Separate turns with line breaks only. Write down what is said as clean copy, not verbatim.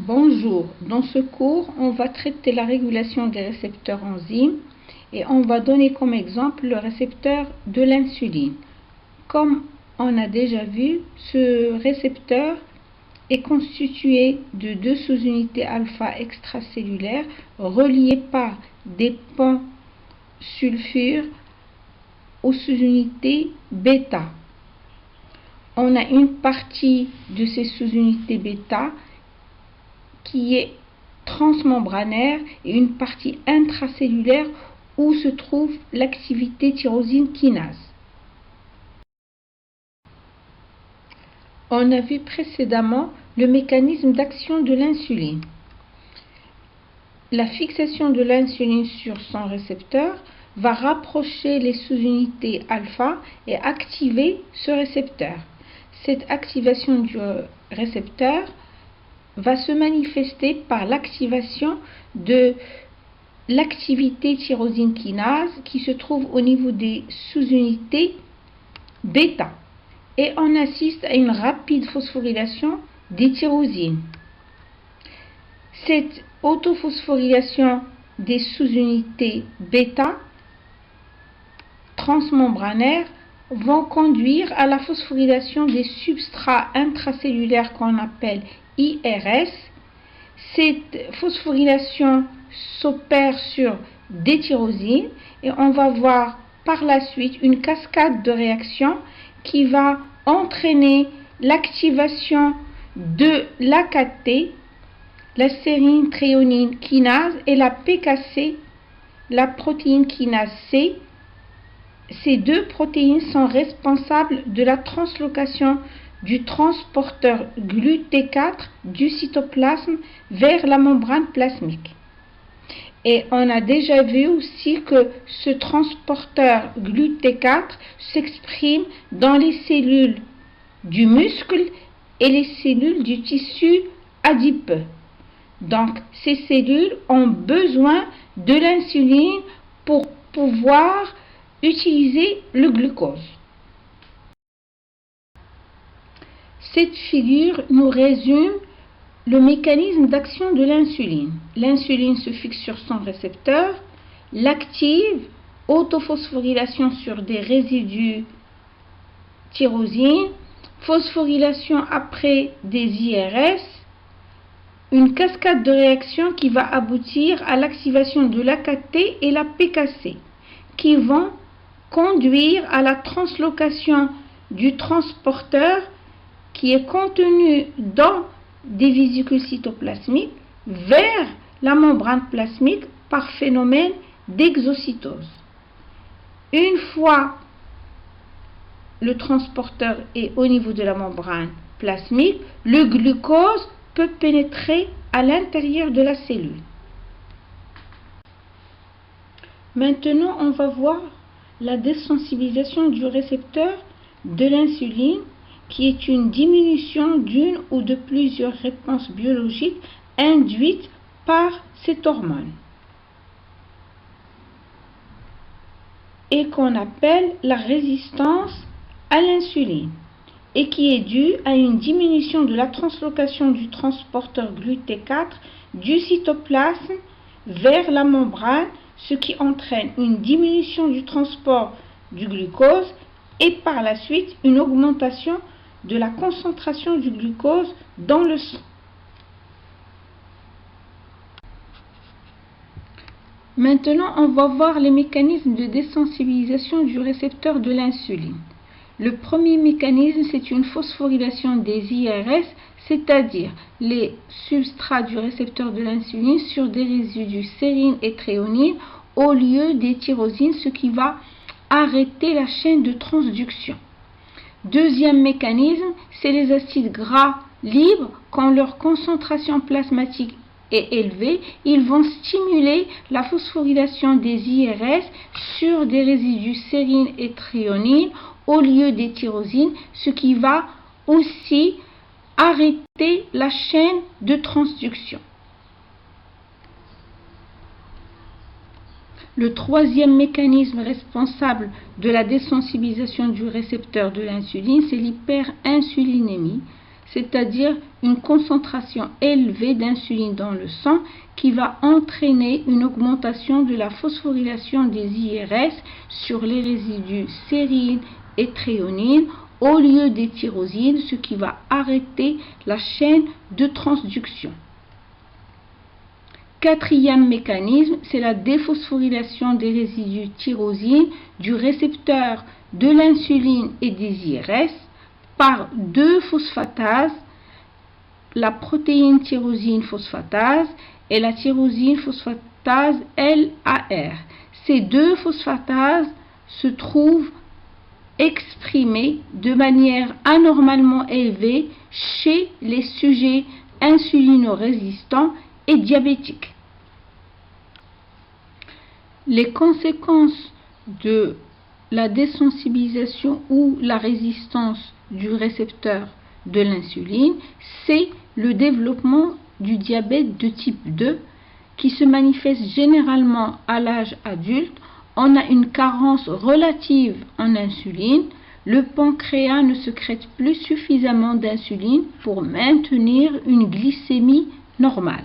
Bonjour, dans ce cours, on va traiter la régulation des récepteurs enzymes et on va donner comme exemple le récepteur de l'insuline. Comme on a déjà vu, ce récepteur est constitué de deux sous-unités alpha extracellulaires reliées par des ponts sulfure aux sous-unités bêta. On a une partie de ces sous-unités bêta qui est transmembranaire et une partie intracellulaire où se trouve l'activité tyrosine kinase. On a vu précédemment le mécanisme d'action de l'insuline. La fixation de l'insuline sur son récepteur va rapprocher les sous-unités alpha et activer ce récepteur. Cette activation du récepteur va se manifester par l'activation de l'activité tyrosine kinase qui se trouve au niveau des sous-unités bêta. Et on assiste à une rapide phosphorylation des tyrosines. Cette autophosphorylation des sous-unités bêta transmembranaires vont conduire à la phosphorylation des substrats intracellulaires qu'on appelle IRS. Cette phosphorylation s'opère sur des tyrosines et on va voir par la suite une cascade de réactions qui va entraîner l'activation de l'AKT, la sérine thréonine kinase et la PKC, la protéine kinase C. Ces deux protéines sont responsables de la translocation du transporteur GluT4 du cytoplasme vers la membrane plasmique. Et on a déjà vu aussi que ce transporteur GluT4 s'exprime dans les cellules du muscle et les cellules du tissu adipeux. Donc, ces cellules ont besoin de l'insuline pour pouvoir utiliser le glucose. Cette figure nous résume le mécanisme d'action de l'insuline. L'insuline se fixe sur son récepteur, l'active, autophosphorylation sur des résidus tyrosine, phosphorylation après des IRS, une cascade de réactions qui va aboutir à l'activation de l'AKT et la PKC, qui vont conduire à la translocation du transporteur qui est contenu dans des vésicules cytoplasmiques vers la membrane plasmique par phénomène d'exocytose. Une fois le transporteur est au niveau de la membrane plasmique, le glucose peut pénétrer à l'intérieur de la cellule. Maintenant, on va voir la désensibilisation du récepteur de l'insuline qui est une diminution d'une ou de plusieurs réponses biologiques induites par cette hormone et qu'on appelle la résistance à l'insuline et qui est due à une diminution de la translocation du transporteur GluT4 du cytoplasme vers la membrane, ce qui entraîne une diminution du transport du glucose et par la suite une augmentation de la concentration du glucose dans le sang. Maintenant, on va voir les mécanismes de désensibilisation du récepteur de l'insuline. Le premier mécanisme, c'est une phosphorylation des IRS, c'est-à-dire les substrats du récepteur de l'insuline sur des résidus sérine et thréonine au lieu des tyrosines, ce qui va arrêter la chaîne de transduction. Deuxième mécanisme, c'est les acides gras libres. Quand leur concentration plasmatique est élevée, ils vont stimuler la phosphorylation des IRS sur des résidus sérine et thréonine au lieu des tyrosines, ce qui va aussi arrêter la chaîne de transduction. Le troisième mécanisme responsable de la désensibilisation du récepteur de l'insuline, c'est l'hyperinsulinémie. c'est-à-dire une concentration élevée d'insuline dans le sang qui va entraîner une augmentation de la phosphorylation des IRS sur les résidus sérine et thréonine au lieu des tyrosines, ce qui va arrêter la chaîne de transduction. Quatrième mécanisme, c'est la déphosphorylation des résidus tyrosine du récepteur de l'insuline et des IRS par deux phosphatases, la protéine tyrosine phosphatase et la tyrosine phosphatase LAR. Ces deux phosphatases se trouvent exprimées de manière anormalement élevée chez les sujets insulino-résistants et diabétiques. Les conséquences de la désensibilisation ou la résistance du récepteur de l'insuline, c'est le développement du diabète de type 2 qui se manifeste généralement à l'âge adulte. On a une carence relative en insuline. Le pancréas ne sécrète plus suffisamment d'insuline pour maintenir une glycémie normale.